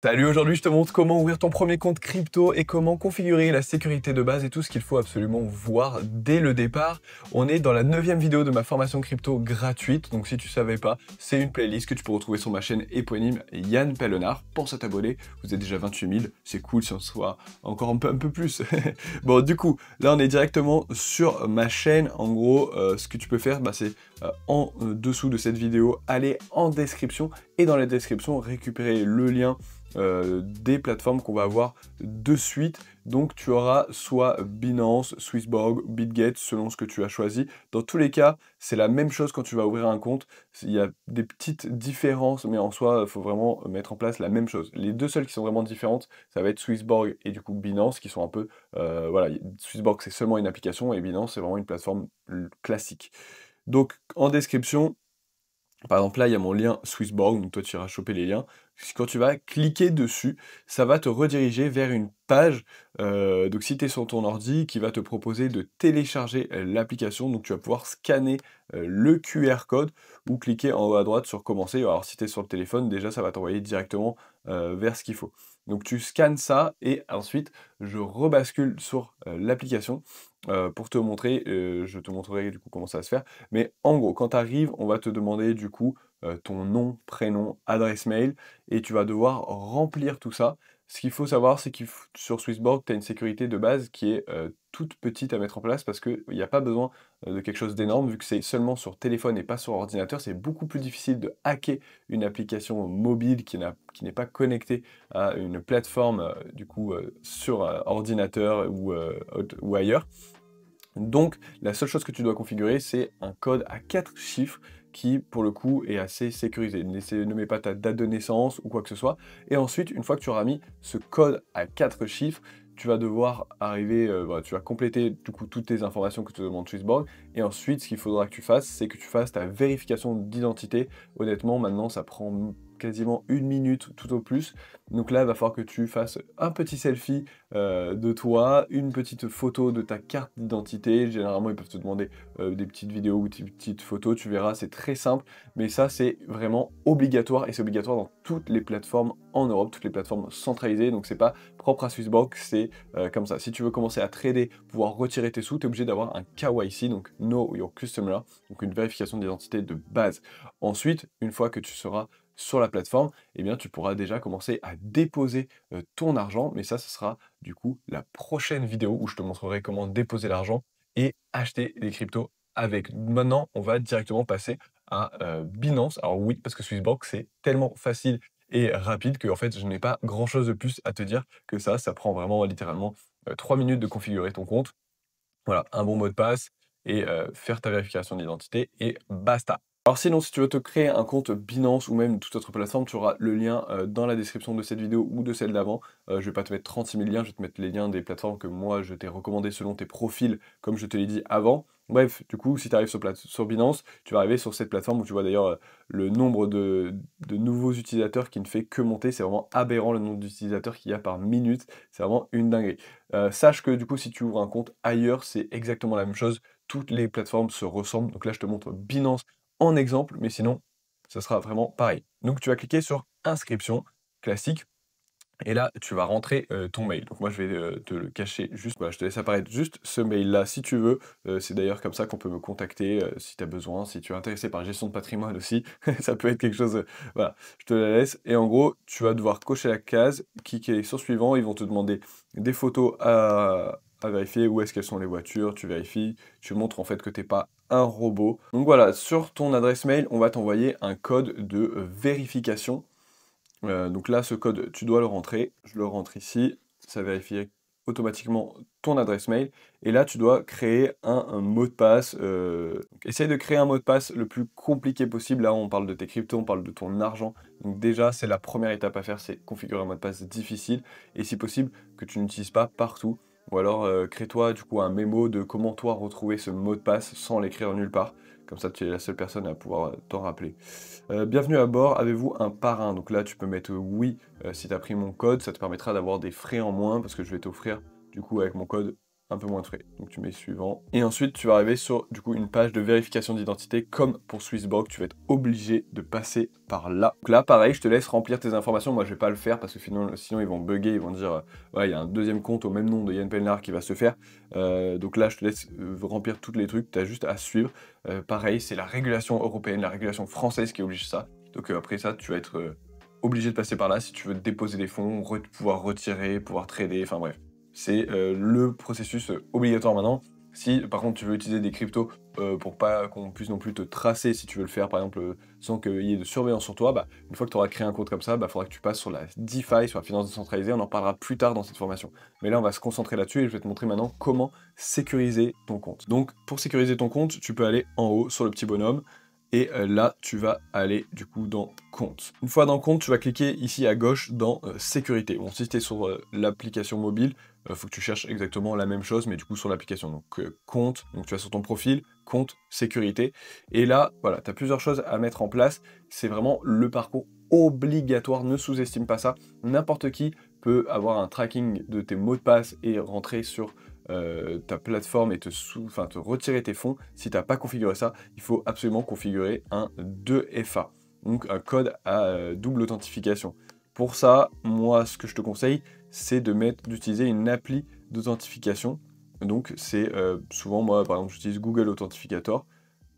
Salut, aujourd'hui je te montre comment ouvrir ton premier compte crypto et comment configurer la sécurité de base et tout ce qu'il faut absolument voir dès le départ. On est dans la 9e vidéo de ma formation crypto gratuite, donc si tu savais pas, c'est une playlist que tu peux retrouver sur ma chaîne éponyme Yann Pellenard. Pense à t'abonner, vous êtes déjà 28 000, c'est cool si on se voit encore un peu plus. Bon, du coup, là on est directement sur ma chaîne. En gros, ce que tu peux faire, c'est en dessous de cette vidéo, aller en description et dans la description, récupérer le lien des plateformes qu'on va avoir de suite. Donc tu auras soit Binance, Swissborg, BitGet, selon ce que tu as choisi. Dans tous les cas, c'est la même chose quand tu vas ouvrir un compte. Il y a des petites différences, mais en soi, il faut vraiment mettre en place la même chose. Les deux seules qui sont vraiment différentes, ça va être Swissborg et du coup Binance, qui sont un peu... voilà, Swissborg c'est seulement une application et Binance c'est vraiment une plateforme classique. Donc en description, par exemple, là, il y a mon lien Swissborg, donc toi, tu iras choper les liens. Quand tu vas cliquer dessus, ça va te rediriger vers une page, donc si tu es sur ton ordi, qui va te proposer de télécharger l'application. Donc tu vas pouvoir scanner le QR code ou cliquer en haut à droite sur commencer. Alors si tu es sur le téléphone, déjà, ça va t'envoyer directement vers ce qu'il faut. Donc tu scannes ça et ensuite, je rebascule sur l'application pour te montrer, je te montrerai du coup comment ça va se faire. Mais en gros, quand tu arrives, on va te demander du coup ton nom, prénom, adresse mail, et tu vas devoir remplir tout ça. Ce qu'il faut savoir, c'est que sur Swissborg, tu as une sécurité de base qui est toute petite à mettre en place parce qu'il n'y a pas besoin de quelque chose d'énorme, vu que c'est seulement sur téléphone et pas sur ordinateur. C'est beaucoup plus difficile de hacker une application mobile qui n'est pas connectée à une plateforme du coup sur ordinateur ou ailleurs. Donc, la seule chose que tu dois configurer, c'est un code à 4 chiffres qui, pour le coup, est assez sécurisé. Ne mets pas ta date de naissance ou quoi que ce soit. Et ensuite, une fois que tu auras mis ce code à 4 chiffres, tu vas devoir arriver, voilà, tu vas compléter du coup toutes tes informations que te demande Swissborg. Et ensuite, ce qu'il faudra que tu fasses, c'est que tu fasses ta vérification d'identité. Honnêtement, maintenant, ça prend quasiment 1 minute tout au plus. Donc là, il va falloir que tu fasses un petit selfie de toi, une petite photo de ta carte d'identité. Généralement, ils peuvent te demander des petites vidéos ou des petites photos, tu verras, c'est très simple, mais ça, c'est vraiment obligatoire, et c'est obligatoire dans toutes les plateformes en Europe, toutes les plateformes centralisées, donc c'est pas propre à Swissborg, c'est comme ça. Si tu veux commencer à trader, pouvoir retirer tes sous, tu es obligé d'avoir un KYC, donc Know Your Customer, donc une vérification d'identité de base. Ensuite, une fois que tu seras sur la plateforme, eh bien, tu pourras déjà commencer à déposer ton argent, mais ça, ce sera du coup la prochaine vidéo où je te montrerai comment déposer l'argent et acheter des cryptos avec. Maintenant, on va directement passer à Binance. Alors oui, parce que Swissborg, c'est tellement facile et rapide que en fait, je n'ai pas grand-chose de plus à te dire que ça prend vraiment littéralement 3 minutes de configurer ton compte. Voilà, un bon mot de passe et faire ta vérification d'identité et basta. Alors sinon, si tu veux te créer un compte Binance ou même toute autre plateforme, tu auras le lien dans la description de cette vidéo ou de celle d'avant. Je ne vais pas te mettre 36 000 liens, je vais te mettre les liens des plateformes que moi je t'ai recommandées selon tes profils, comme je te l'ai dit avant. Bref, du coup, si tu arrives sur Binance, tu vas arriver sur cette plateforme où tu vois d'ailleurs le nombre de nouveaux utilisateurs qui ne fait que monter. C'est vraiment aberrant le nombre d'utilisateurs qu'il y a par minute. C'est vraiment une dinguerie. Sache que du coup, si tu ouvres un compte ailleurs, c'est exactement la même chose. Toutes les plateformes se ressemblent. Donc là, je te montre Binance en exemple, mais sinon, ça sera vraiment pareil. Donc tu vas cliquer sur inscription, classique, et là, tu vas rentrer ton mail. Donc moi, je vais te le cacher juste, voilà, je te laisse apparaître juste ce mail-là si tu veux. C'est d'ailleurs comme ça qu'on peut me contacter si tu as besoin, si tu es intéressé par la gestion de patrimoine aussi, ça peut être quelque chose, voilà, je te la laisse. Et en gros, tu vas devoir cocher la case, cliquer sur suivant, ils vont te demander des photos à vérifier, où est-ce qu'elles sont les voitures, tu vérifies, tu montres en fait que tu n'es pas un robot. Donc voilà, sur ton adresse mail, on va t'envoyer un code de vérification. Donc là, ce code, tu dois le rentrer. Je le rentre ici. Ça vérifie automatiquement ton adresse mail. Et là, tu dois créer un mot de passe. Donc essaye de créer un mot de passe le plus compliqué possible. Là, on parle de tes cryptos, on parle de ton argent. Donc déjà, c'est la première étape à faire, c'est configurer un mot de passe difficile. Et si possible, que tu n'utilises pas partout. Ou alors, crée-toi du coup un mémo de comment toi retrouver ce mot de passe sans l'écrire nulle part. Comme ça, tu es la seule personne à pouvoir t'en rappeler. Bienvenue à bord, avez-vous un parrain? Donc là, tu peux mettre oui si tu as pris mon code, ça te permettra d'avoir des frais en moins parce que je vais t'offrir, du coup, avec mon code, un peu moins de frais. Donc tu mets suivant. Et ensuite, tu vas arriver sur du coup une page de vérification d'identité. Comme pour Swissborg, tu vas être obligé de passer par là. Donc là, pareil, je te laisse remplir tes informations. Moi, je vais pas le faire parce que sinon ils vont bugger. Ils vont dire, ouais, il y a un deuxième compte au même nom de Yann Pelnard qui va se faire. Donc là, je te laisse remplir tous les trucs. Tu as juste à suivre. Pareil, c'est la régulation européenne, la régulation française qui oblige ça. Donc après ça, tu vas être obligé de passer par là si tu veux déposer des fonds, pouvoir retirer, pouvoir trader, enfin bref. C'est le processus obligatoire maintenant. Si par contre tu veux utiliser des cryptos pour pas qu'on puisse non plus te tracer, si tu veux le faire par exemple sans qu'il y ait de surveillance sur toi, bah, une fois que tu auras créé un compte comme ça, il faudra que tu passes sur la DeFi, sur la finance décentralisée, on en parlera plus tard dans cette formation. Mais là on va se concentrer là-dessus et je vais te montrer maintenant comment sécuriser ton compte. Donc pour sécuriser ton compte, tu peux aller en haut sur le petit bonhomme, et là, tu vas aller du coup dans compte. Une fois dans compte, tu vas cliquer ici à gauche dans sécurité. Bon, si tu es sur l'application mobile, il faut que tu cherches exactement la même chose, mais du coup sur l'application. Donc compte, donc tu vas sur ton profil, compte, sécurité. Et là, voilà, tu as plusieurs choses à mettre en place. C'est vraiment le parcours obligatoire, ne sous-estime pas ça. N'importe qui peut avoir un tracking de tes mots de passe et rentrer sur ta plateforme et te retirer tes fonds. Si tu n'as pas configuré ça, il faut absolument configurer un 2FA, donc un code à double authentification. Pour ça, moi, ce que je te conseille, c'est d'utiliser une appli d'authentification. Donc c'est souvent, moi, par exemple, j'utilise Google Authentificator.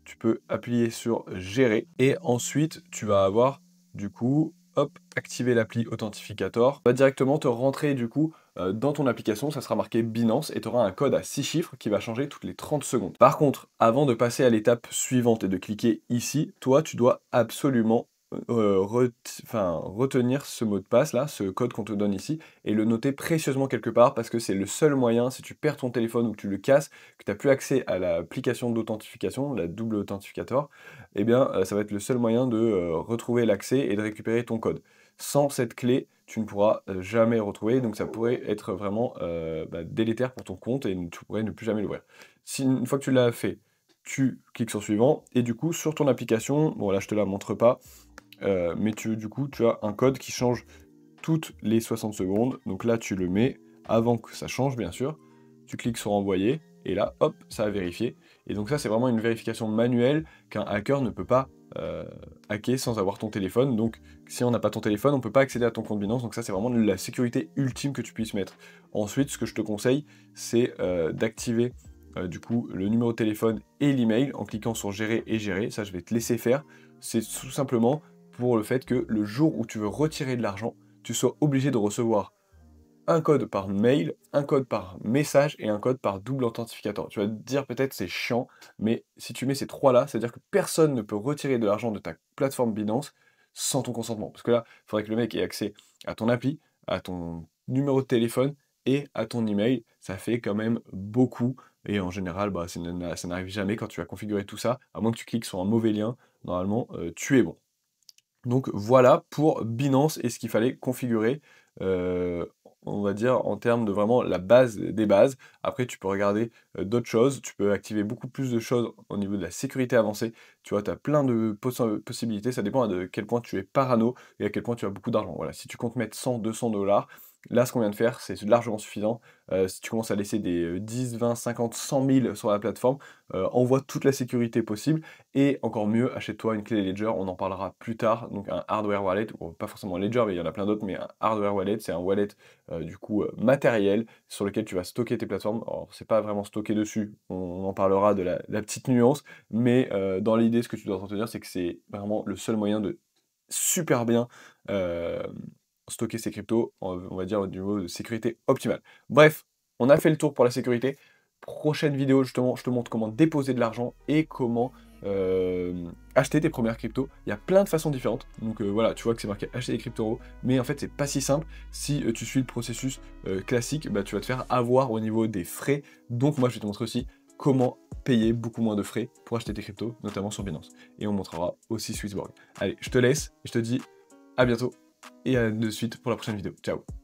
Tu peux appuyer sur Gérer et ensuite, tu vas avoir, du coup, hop, activer l'appli Authentificator. Va directement te rentrer, du coup, dans ton application, ça sera marqué Binance et tu auras un code à 6 chiffres qui va changer toutes les 30 secondes. Par contre, avant de passer à l'étape suivante et de cliquer ici, toi, tu dois absolument retenir ce mot de passe là, ce code qu'on te donne ici, et le noter précieusement quelque part parce que c'est le seul moyen, si tu perds ton téléphone ou que tu le casses, que tu n'as plus accès à l'application d'authentification, la double authentificator, eh bien ça va être le seul moyen de retrouver l'accès et de récupérer ton code. Sans cette clé, tu ne pourras jamais retrouver, donc ça pourrait être vraiment délétère pour ton compte et tu pourrais ne plus jamais l'ouvrir. Si une fois que tu l'as fait, tu cliques sur suivant, et du coup sur ton application, bon là je te la montre pas, mais du coup, tu as un code qui change toutes les 60 secondes. Donc là, tu le mets avant que ça change, bien sûr. Tu cliques sur envoyer, et là, hop, ça a vérifié. Et donc ça, c'est vraiment une vérification manuelle qu'un hacker ne peut pas hacker sans avoir ton téléphone. Donc si on n'a pas ton téléphone, on ne peut pas accéder à ton compte Binance. Donc ça, c'est vraiment la sécurité ultime que tu puisses mettre. Ensuite, ce que je te conseille, c'est d'activer du coup le numéro de téléphone et l'email en cliquant sur gérer et gérer. Ça, je vais te laisser faire. C'est tout simplement pour le fait que le jour où tu veux retirer de l'argent, tu sois obligé de recevoir un code par mail, un code par message et un code par double authentificateur. Tu vas te dire peut-être c'est chiant, mais si tu mets ces trois-là, c'est-à-dire que personne ne peut retirer de l'argent de ta plateforme Binance sans ton consentement. Parce que là, il faudrait que le mec ait accès à ton appli, à ton numéro de téléphone et à ton email. Ça fait quand même beaucoup. Et en général, ça n'arrive jamais quand tu as configuré tout ça. À moins que tu cliques sur un mauvais lien, normalement, tu es bon. Donc voilà pour Binance et ce qu'il fallait configurer, on va dire en termes de vraiment la base des bases. Après tu peux regarder, d'autres choses, tu peux activer beaucoup plus de choses au niveau de la sécurité avancée. Tu vois, tu as plein de possibilités, ça dépend de quel point tu es parano et à quel point tu as beaucoup d'argent. Voilà, si tu comptes mettre 100-200 $, là ce qu'on vient de faire, c'est largement suffisant. Si tu commences à laisser des, 10, 20, 50, 100 000 sur la plateforme, envoie toute la sécurité possible et encore mieux, achète-toi une clé Ledger, on en parlera plus tard, donc un hardware wallet, ou pas forcément un Ledger, mais il y en a plein d'autres, mais un hardware wallet, c'est un wallet du coup matériel sur lequel tu vas stocker tes plateformes. Alors c'est pas vraiment stocké dessus, on en parlera de la petite nuance, mais dans l'idée, ce que tu dois retenir, c'est que c'est vraiment le seul moyen de super bien stocker ses cryptos, on va dire au niveau de sécurité optimale. Bref, on a fait le tour pour la sécurité. Prochaine vidéo, justement, je te montre comment déposer de l'argent et comment acheter tes premières cryptos. Il y a plein de façons différentes. Donc voilà, tu vois que c'est marqué acheter des cryptos, mais en fait, c'est pas si simple. Si tu suis le processus classique, tu vas te faire avoir au niveau des frais. Donc moi, je vais te montrer aussi comment payer beaucoup moins de frais pour acheter tes cryptos, notamment sur Binance. Et on montrera aussi Swissborg. Allez, je te laisse et je te dis à bientôt et à de suite pour la prochaine vidéo. Ciao!